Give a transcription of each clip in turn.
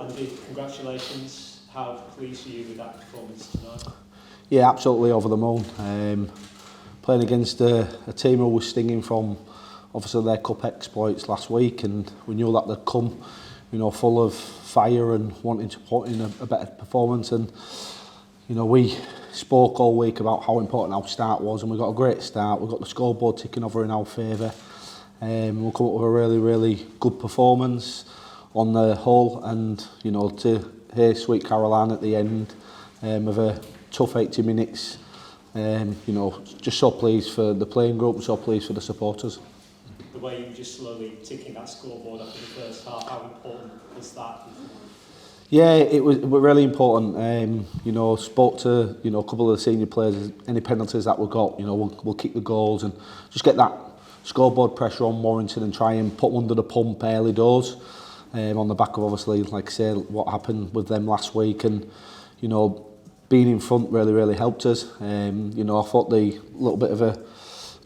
Andy, congratulations. How pleased are you with that performance tonight? Yeah, absolutely over the moon. Playing against a team who was stinging from obviously their cup exploits last week, and we knew that they'd come, full of fire and wanting to put in a better performance. And we spoke all week about how important our start was, and we got a great start. We got the scoreboard ticking over in our favour. We'll come up with a really good performance on the whole, and to hear Sweet Caroline at the end of a tough 80 minutes. Just so pleased for the playing group and so pleased for the supporters. The way you were just slowly ticking that scoreboard after the first half, how important was that? Yeah, it was really important. Spoke to a couple of the senior players. Any penalties that we got, we'll kick the goals and just get that scoreboard pressure on Warrington and try and put them under the pump early doors. On the back of obviously, like I say, what happened with them last week, and being in front really helped us. I thought the little bit of a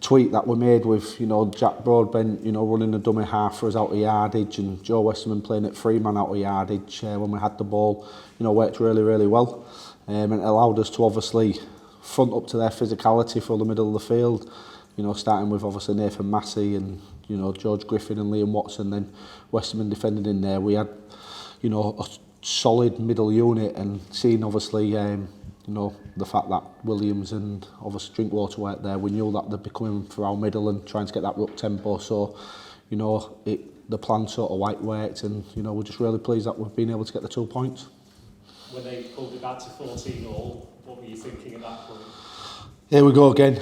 tweet that we made with Jack Broadbent running a dummy half for us out of yardage, and Joe Westerman playing at 3-man out of yardage when we had the ball, worked really well, and it allowed us to obviously front up to their physicality for the middle of the field. Starting with obviously Nathan Massey and George Griffin and Liam Watson, then Westerman defending in there. We had a solid middle unit, and seeing obviously the fact that Williams and obviously Drinkwater weren't there, we knew that they'd be coming for our middle and trying to get that ruck tempo. So the plan sort of worked, and we're just really pleased that we've been able to get the 2 points. When they pulled it back to 14-all, what were you thinking at that point? Here we go again.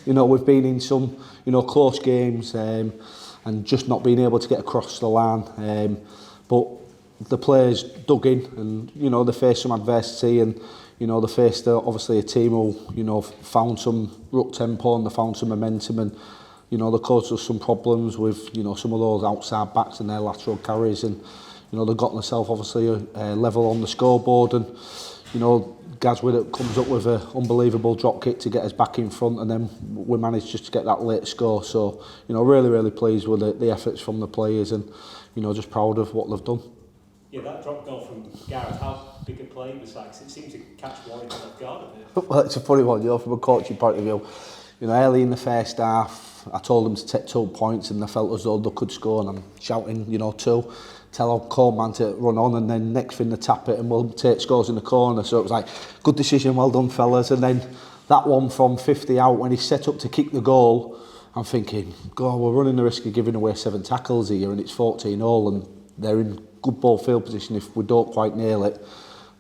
We've been in some close games and just not being able to get across the line. But the players dug in, and they faced some adversity, and they faced obviously a team who found some ruck tempo and they found some momentum, and they caused us some problems with some of those outside backs and their lateral carries, and they've got themselves obviously level on the scoreboard, and Gaz Widdop comes up with an unbelievable drop kick to get us back in front, and then we managed just to get that late score. So really pleased with the efforts from the players, and just proud of what they've done. Yeah, that drop goal from Gareth, how big a play was that? 'Cause it seemed to catch Warrington off guard a bit. Well, it's a funny one, from a coaching point of view. Early in the first half, I told them to take 2 points, and they felt as though they could score, and I'm shouting, 2. Tell our Coleman to run on, and then next thing they tap it and we'll take scores in the corner. So it was like, good decision, well done fellas. And then that one from 50 out, when he set up to kick the goal, I'm thinking, God, we're running the risk of giving away 7 tackles here, and it's 14-all, and they're in good ball field position if we don't quite nail it.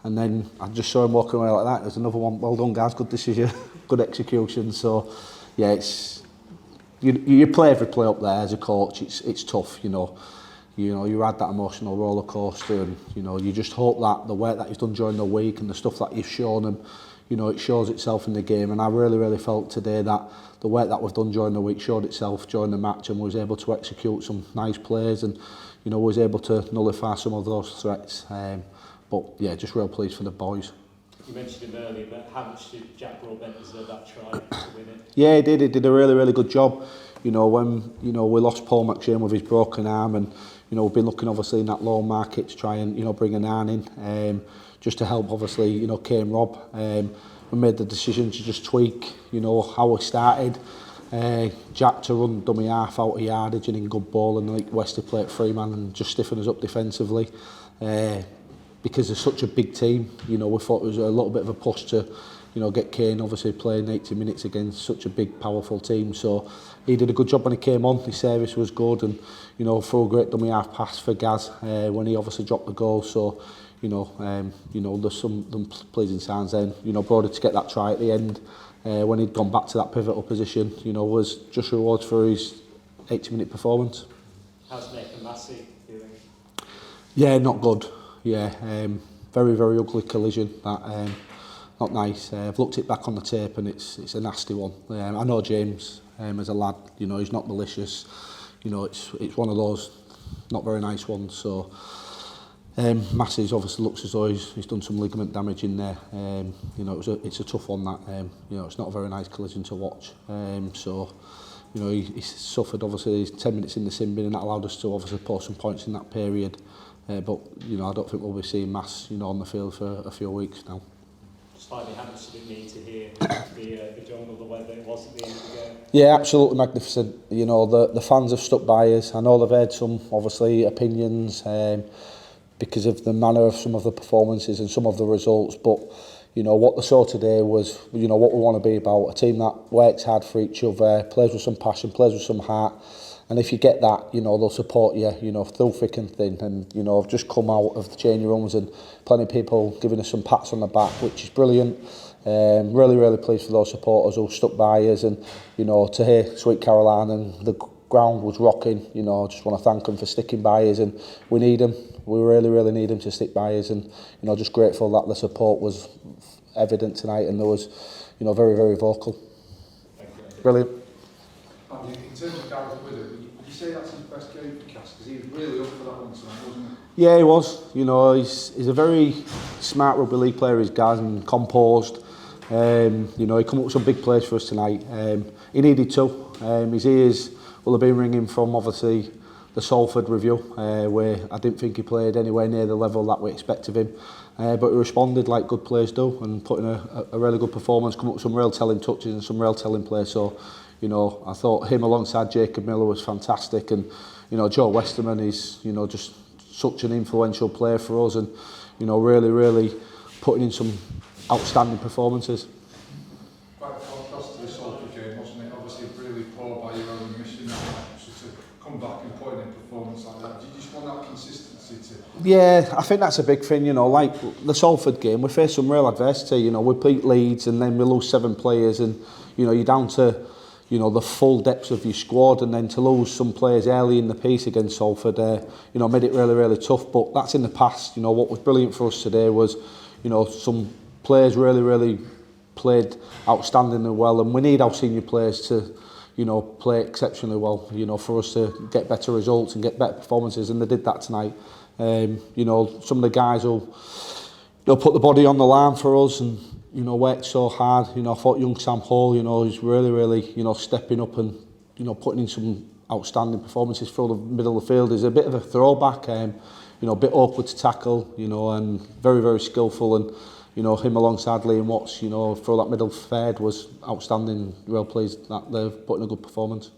And then I just saw him walking away like that. There's another one, well done guys, good decision, good execution. So yeah, it's you play every play up there as a coach. It's tough, you had that emotional roller coaster, and you just hope that the work that you've done during the week and the stuff that you've shown them, it shows itself in the game. And I really felt today that the work that we've done during the week showed itself during the match, and was able to execute some nice plays, and was able to nullify some of those threats. But yeah, just real pleased for the boys. You mentioned him earlier, but how much did Jack Broadbent deserve that try to win it? Yeah, he did. He did a really good job. When we lost Paul McShane with his broken arm, and we've been looking obviously in that low market to try and bring an arm in, just to help obviously Kane Robb. We made the decision to just tweak how we started. Jack to run dummy half out of yardage and in good ball, and like West to play at 3-man and just stiffen us up defensively. Because they're such a big team, we thought it was a little bit of a push to get Kane obviously playing 80 minutes against such a big powerful team. So he did a good job when he came on. His service was good, and threw a great dummy half pass for Gaz when he obviously dropped the goal. So there's some pleasing signs then. Brody to get that try at the end when he'd gone back to that pivotal position, was just rewards for his 80-minute performance. How's Nathan Massey feeling? Yeah, not good. Yeah, very ugly collision. That not nice. I've looked it back on the tape, and it's a nasty one. I know James as a lad, he's not malicious. It's one of those not very nice ones. So Massey's obviously looks as though he's done some ligament damage in there. It's a tough one that. It's not a very nice collision to watch. He suffered obviously 10 minutes in the sin bin, and that allowed us to obviously pour some points in that period. but you know, I don't think we'll be seeing mass, you know, on the field for a few weeks now. Slightly, how much did it mean to hear the jungle, the weather it was at the end of the game? Yeah, absolutely magnificent. You know, the fans have stuck by us. I know they've had some, obviously, opinions because of the manner of some of the performances and some of the results, but you know, what they saw today was, you know, what we want to be about, a team that works hard for each other, plays with some passion, plays with some heart. And if you get that, you know, they'll support you, you know, through thick and thin. And, you know, I've just come out of the changing rooms and plenty of people giving us some pats on the back, which is brilliant. Really, really pleased for those supporters who stuck by us. And, you know, to hear Sweet Caroline and the ground was rocking, you know, I just want to thank them for sticking by us. And we need them. We really, really need them to stick by us. And, you know, just grateful that the support was evident tonight and there was, you know, very, very vocal. Brilliant. In terms of Gareth Widdop, would you say that's his best game for Cass? Because he was really up for that one tonight, wasn't he? Yeah, he was. You know, he's a very smart rugby league player, he's Gaz, and composed. You know, he come up with some big plays for us tonight. He needed to. His ears will have been ringing from, obviously, the Salford review, where I didn't think he played anywhere near the level that we expect of him. But he responded like good players do and put in a really good performance, come up with some real telling touches and some real telling plays. So, you know, I thought him alongside Jacob Miller was fantastic, and you know, Joe Westerman is, you know, just such an influential player for us, and you know, really, really putting in some outstanding performances. Quite a contrast to the Salford game, wasn't it? Obviously, really poor by your own admission, so to come back and put in a performance like that. Do you just want that consistency to? Yeah, I think that's a big thing, you know, like the Salford game, we faced some real adversity, you know, we beat Leeds and then we lose 7 players and, you know, you're down to, you know, the full depths of your squad, and then to lose some players early in the piece against Salford, you know, made it really, really tough. But that's in the past. You know, what was brilliant for us today was, you know, some players really, really played outstandingly well, and we need our senior players to, you know, play exceptionally well, you know, for us to get better results and get better performances, and they did that tonight. You know, some of the guys who, you know, put the body on the line for us and, you know, worked so hard. You know, I thought young Sam Hall, you know, is really, really, you know, stepping up and, you know, putting in some outstanding performances through the middle of the field. Is a bit of a throwback, you know, a bit awkward to tackle, you know, and very, very skillful. And, you know, him alongside Liam Watts, you know, through that middle third was outstanding. Real pleased that they've put in a good performance.